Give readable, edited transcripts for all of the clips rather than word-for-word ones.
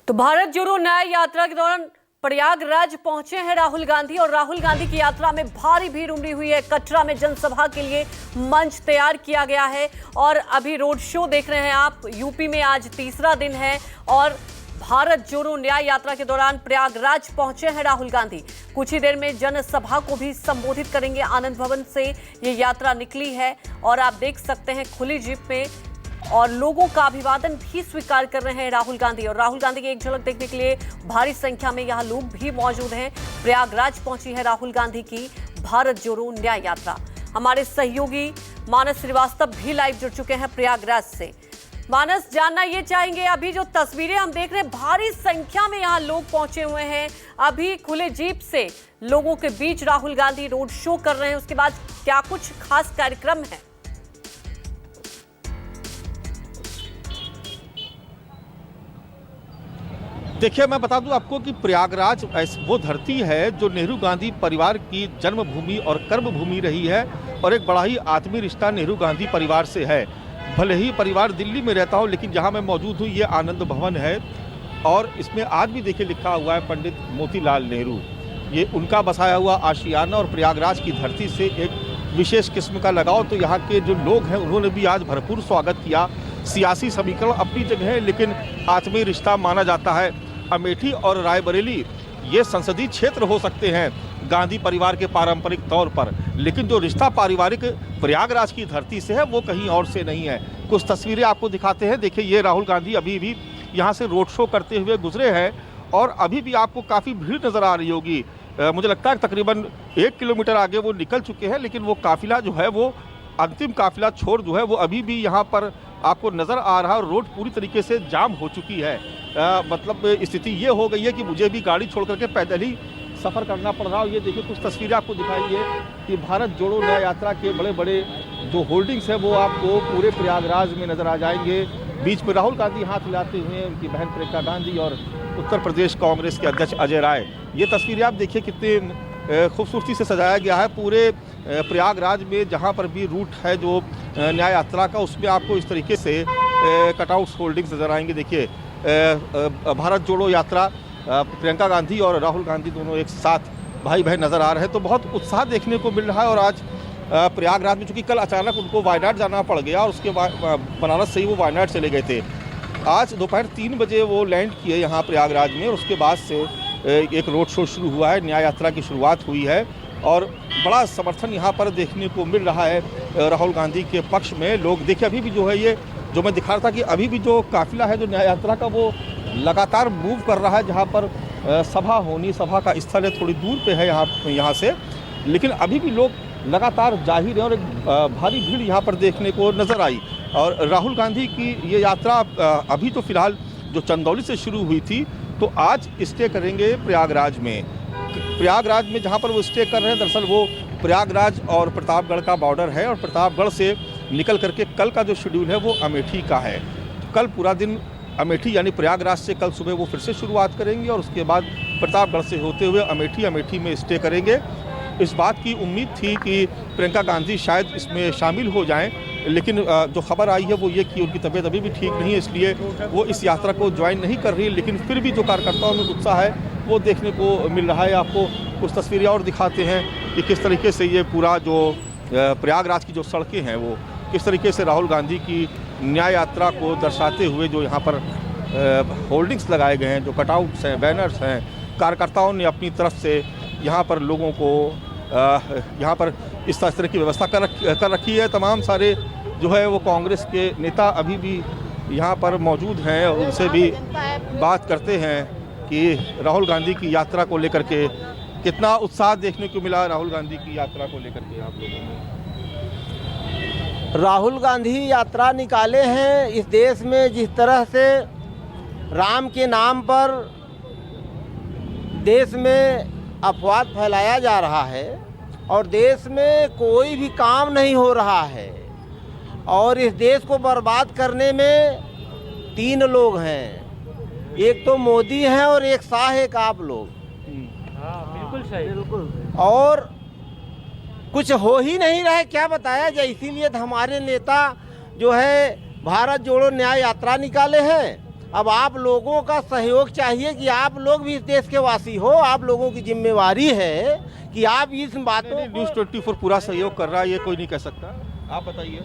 तो भारत जोड़ो न्याय यात्रा के दौरान प्रयागराज पहुंचे हैं राहुल गांधी और राहुल गांधी की यात्रा में भारी भीड़ उमड़ी हुई है। कटरा में जनसभा के लिए मंच तैयार किया गया है और अभी रोड शो देख रहे हैं आप। यूपी में आज तीसरा दिन है और भारत जोड़ो न्याय यात्रा के दौरान प्रयागराज पहुंचे हैं राहुल गांधी। कुछ ही देर में जनसभा को भी संबोधित करेंगे। आनंद भवन से ये यात्रा निकली है और आप देख सकते हैं खुली जीप में और लोगों का अभिवादन भी स्वीकार कर रहे हैं राहुल गांधी। और राहुल गांधी की एक झलक देखने के लिए भारी संख्या में यहां लोग भी मौजूद हैं। प्रयागराज पहुंची है राहुल गांधी की भारत जोड़ो न्याय यात्रा। हमारे सहयोगी मानस श्रीवास्तव भी लाइव जुड़ चुके हैं प्रयागराज से। मानस, जानना ये चाहेंगे, अभी जो तस्वीरें हम देख रहे हैं, भारी संख्या में यहाँ लोग पहुंचे हुए हैं। अभी खुले जीप से लोगों के बीच राहुल गांधी रोड शो कर रहे हैं। उसके बाद क्या कुछ खास कार्यक्रम है? देखिए, मैं बता दूं आपको कि प्रयागराज वो धरती है जो नेहरू गांधी परिवार की जन्मभूमि और कर्मभूमि रही है और एक बड़ा ही आत्मीय रिश्ता नेहरू गांधी परिवार से है। भले ही परिवार दिल्ली में रहता हो, लेकिन जहां मैं मौजूद हूं ये आनंद भवन है और इसमें आज भी देखिए लिखा हुआ है पंडित मोतीलाल नेहरू। ये उनका बसाया हुआ आशियाना और प्रयागराज की धरती से एक विशेष किस्म का लगाव तो यहाँ के जो लोग हैं उन्होंने भी आज भरपूर स्वागत किया। सियासी समीकरण अपनी जगह है, लेकिन आत्मीय रिश्ता माना जाता है। अमेठी और रायबरेली ये संसदीय क्षेत्र हो सकते हैं गांधी परिवार के पारंपरिक तौर पर, लेकिन जो रिश्ता पारिवारिक प्रयागराज की धरती से है वो कहीं और से नहीं है। कुछ तस्वीरें आपको दिखाते हैं। देखिए, ये राहुल गांधी अभी भी यहाँ से रोड शो करते हुए गुजरे हैं और अभी भी आपको काफ़ी भीड़ नज़र आ रही होगी। मुझे लगता है तकरीबन 1 किलोमीटर आगे वो निकल चुके हैं, लेकिन वो काफिला जो है वो अंतिम काफिला छोड़ जो है वो अभी भी यहाँ पर आपको नज़र आ रहा है। रोड पूरी तरीके से जाम हो चुकी है। मतलब स्थिति ये हो गई है कि मुझे भी गाड़ी छोड़ करके पैदल ही सफ़र करना पड़ रहा है। ये देखिए, कुछ तस्वीरें आपको दिखाई है कि भारत जोड़ो न्याय यात्रा के बड़े बड़े जो होल्डिंग्स हैं वो आपको पूरे प्रयागराज में नज़र आ जाएंगे। बीच में राहुल गांधी हाथ हिलाते हुए, उनकी बहन प्रियंका गांधी और उत्तर प्रदेश कांग्रेस के अध्यक्ष अजय राय। ये तस्वीरें आप देखिए कितनी खूबसूरती से सजाया गया है। पूरे प्रयागराज में जहाँ पर भी रूट है जो न्याय यात्रा का, उसमें आपको इस तरीके से कटआउट्स होल्डिंग्स नज़र आएंगे। देखिए, भारत जोड़ो यात्रा, प्रियंका गांधी और राहुल गांधी दोनों एक साथ भाई बहन नज़र आ रहे हैं, तो बहुत उत्साह देखने को मिल रहा है। और आज प्रयागराज में, चूँकि कल अचानक उनको वायनाड जाना पड़ गया और उसके बाद बनारस से ही वो वायनाड चले गए थे। आज दोपहर 3 बजे वो लैंड किए यहाँ प्रयागराज में और उसके बाद से एक रोड शो शुरू हुआ है। न्याय यात्रा की शुरुआत हुई है और बड़ा समर्थन यहाँ पर देखने को मिल रहा है राहुल गांधी के पक्ष में। लोग देखिए, अभी भी जो है ये जो मैं दिखा रहा था कि अभी भी जो काफिला है जो न्याय यात्रा का वो लगातार मूव कर रहा है। जहाँ पर सभा का स्थल है थोड़ी दूर पे है यहाँ से, लेकिन अभी भी लोग लगातार जा ही रहे हैं और एक भारी भीड़ यहाँ पर देखने को नज़र आई। और राहुल गांधी की ये यात्रा अभी तो फिलहाल जो चंदौली से शुरू हुई थी, तो आज स्टे करेंगे प्रयागराज में। प्रयागराज में जहाँ पर वो स्टे कर रहे हैं, दरअसल वो प्रयागराज और प्रतापगढ़ का बॉर्डर है और प्रतापगढ़ से निकल करके कल का जो शेड्यूल है वो अमेठी का है। तो कल पूरा दिन अमेठी यानी प्रयागराज से कल सुबह वो फिर से शुरुआत करेंगे और उसके बाद प्रतापगढ़ से होते हुए अमेठी में स्टे करेंगे। इस बात की उम्मीद थी कि प्रियंका गांधी शायद इसमें शामिल हो जाएं, लेकिन जो खबर आई है वो ये कि उनकी तबीयत अभी भी ठीक नहीं है, इसलिए वो इस यात्रा को ज्वाइन नहीं कर रही। लेकिन फिर भी जो कार्यकर्ताओं में उत्साह है वो देखने को मिल रहा है। आपको कुछ तस्वीरें और दिखाते हैं कि किस तरीके से ये पूरा जो प्रयागराज की जो सड़कें हैं वो किस तरीके से राहुल गांधी की न्याय यात्रा को दर्शाते हुए जो यहाँ पर होल्डिंग्स लगाए गए हैं, जो कटआउट्स हैं, बैनर्स हैं, कार्यकर्ताओं ने अपनी तरफ से यहाँ पर लोगों को यहाँ पर इस तरह की व्यवस्था कर रखी है। तमाम सारे जो है वो कांग्रेस के नेता अभी भी यहाँ पर मौजूद हैं और उनसे भी बात करते हैं कि राहुल गांधी की यात्रा को लेकर के कितना उत्साह देखने को मिला। राहुल गांधी की यात्रा को लेकर के आप लोगों में राहुल गांधी यात्रा निकाले हैं इस देश में। जिस तरह से राम के नाम पर देश में अफवाह फैलाया जा रहा है और देश में कोई भी काम नहीं हो रहा है और इस देश को बर्बाद करने में 3 लोग हैं, एक तो मोदी हैं और एक शाह, एक आप लोग। बिल्कुल सही, बिल्कुल। और कुछ हो ही नहीं रहा है, क्या बताया जाए। इसीलिए तो हमारे नेता जो है भारत जोड़ो न्याय यात्रा निकाले हैं। अब आप लोगों का सहयोग चाहिए कि आप लोग भी इस देश के वासी हो, आप लोगों की जिम्मेवारी है कि आप इस बातों को न्यूज़ 24 पूरा सहयोग कर रहा है, ये कोई नहीं कह सकता। आप बताइए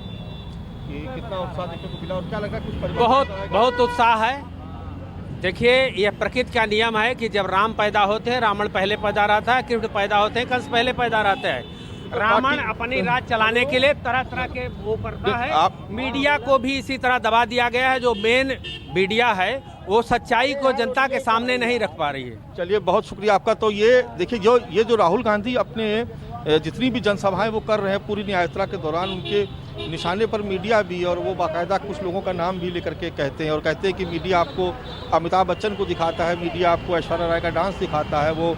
कि कितना उत्साह देखने को मिला और क्या लगा, कुछ परिवर्तन बहुत नजर आएगा? बहुत उत्साह है। देखिए, यह प्रकृति का नियम है कि जब राम पैदा होते हैं, रावण पहले पैदा रहता है, कृष्ण पैदा होते हैं, कंस पहले पैदा रहते हैं। रावण अपनी राज चलाने के लिए तरह तरह के वो करता है। मीडिया को भी इसी तरह दबा दिया गया है। जो मेन मीडिया है वो सच्चाई को जनता के सामने नहीं रख पा रही है। चलिए, बहुत शुक्रिया आपका। तो ये देखिए, जो राहुल गांधी अपने जितनी भी जनसभाएं वो कर रहे हैं पूरी न्याय यात्रा के दौरान, उनके निशाने पर मीडिया भी, और वो बाकायदा कुछ लोगों का नाम भी लेकर के कहते हैं और कहते हैं कि मीडिया आपको अमिताभ बच्चन को दिखाता है, मीडिया आपको ऐश्वर्या राय का डांस दिखाता है, वो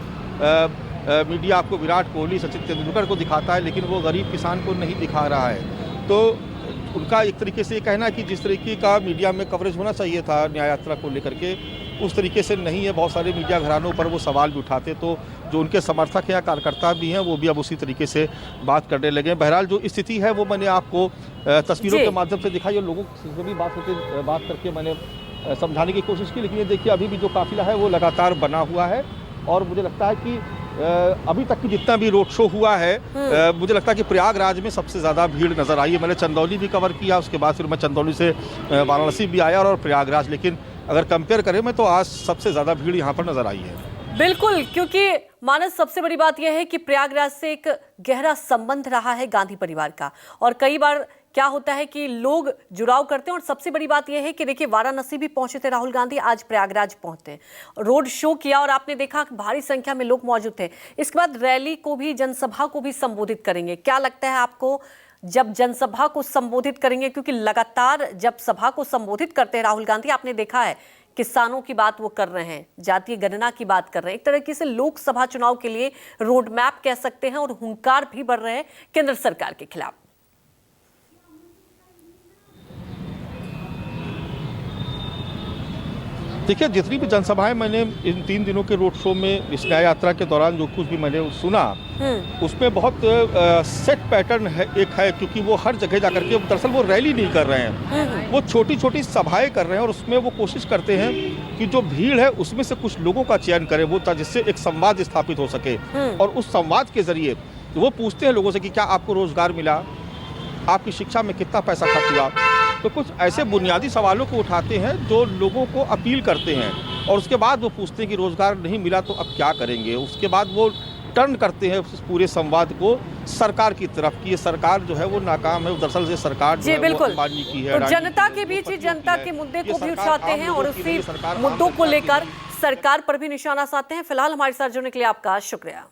मीडिया आपको विराट कोहली, सचिन तेंदुलकर को दिखाता है, लेकिन वो गरीब किसान को नहीं दिखा रहा है। तो उनका एक तरीके से ये कहना है कि जिस तरीके का मीडिया में कवरेज होना चाहिए था न्याय यात्रा को लेकर के, उस तरीके से नहीं है। बहुत सारे मीडिया घरानों पर वो सवाल भी उठाते, तो जो उनके समर्थक या कार्यकर्ता भी हैं वो भी अब उसी तरीके से बात करने लगे। बहरहाल जो स्थिति है वो मैंने आपको तस्वीरों के माध्यम से दिखाई और लोगों से भी बात करके मैंने समझाने की कोशिश की। लेकिन ये देखिए, अभी भी जो काफिला है वो लगातार बना हुआ है और मुझे लगता है कि अभी तक की जितना भी रोड शो हुआ है, मुझे लगता है कि प्रयागराज में सबसे ज़्यादा भीड़ नज़र आई है। मैंने चंदौली भी कवर किया, उसके बाद फिर मैं चंदौली से वाराणसी भी आया और प्रयागराज, लेकिन अगर कंपेयर करें मैं तो आज सबसे ज़्यादा भीड़ यहाँ पर नज़र आई है। बिल्कुल, क्योंकि मानस सबसे बड़ी बात यह है कि प्रयागराज से एक गहरा संबंध रहा है गांधी परिवार का, और कई बार क्या होता है कि लोग जुड़ाव करते हैं। और सबसे बड़ी बात यह है कि देखिए, वाराणसी भी पहुंचे थे राहुल गांधी, आज प्रयागराज पहुंचते, रोड शो किया और आपने देखा भारी संख्या में लोग मौजूद थे। इसके बाद रैली को भी, जनसभा को भी संबोधित करेंगे। क्या लगता है आपको, जब जनसभा को संबोधित करेंगे, क्योंकि लगातार जब सभा को संबोधित करते हैं राहुल गांधी, आपने देखा है किसानों की बात वो कर रहे हैं, जातीय गणना की बात कर रहे हैं, एक तरीके से लोकसभा चुनाव के लिए रोड मैप कह सकते हैं, और हुंकार भी बढ़ रहे हैं केंद्र सरकार के खिलाफ। देखिए, जितनी भी जनसभाएं मैंने इन 3 दिनों के रोड शो में, इस न्याय यात्रा के दौरान जो कुछ भी मैंने सुना, उसमें बहुत सेट पैटर्न है एक है, क्योंकि वो हर जगह जाकर के दरअसल वो रैली नहीं कर रहे हैं, वो छोटी छोटी सभाएं कर रहे हैं और उसमें वो कोशिश करते हैं कि जो भीड़ है उसमें से कुछ लोगों का चयन करें वो, जिससे एक संवाद स्थापित हो सके। और उस संवाद के जरिए वो पूछते हैं लोगों से कि क्या आपको रोजगार मिला, आपकी शिक्षा में कितना पैसा खर्च हुआ। तो कुछ ऐसे बुनियादी सवालों को उठाते हैं जो लोगों को अपील करते हैं, और उसके बाद वो पूछते हैं कि रोजगार नहीं मिला तो अब क्या करेंगे। उसके बाद वो टर्न करते हैं उस पूरे संवाद को सरकार की तरफ कि ये सरकार जो है वो नाकाम है। दरअसल से सरकार जी बिल्कुल, तो जनता के बीच ही जनता के मुद्दे को भी उठाते हैं और उसी मुद्दों को लेकर सरकार पर भी निशाना साधते हैं। फिलहाल हमारे साथ जुड़ने के लिए आपका शुक्रिया।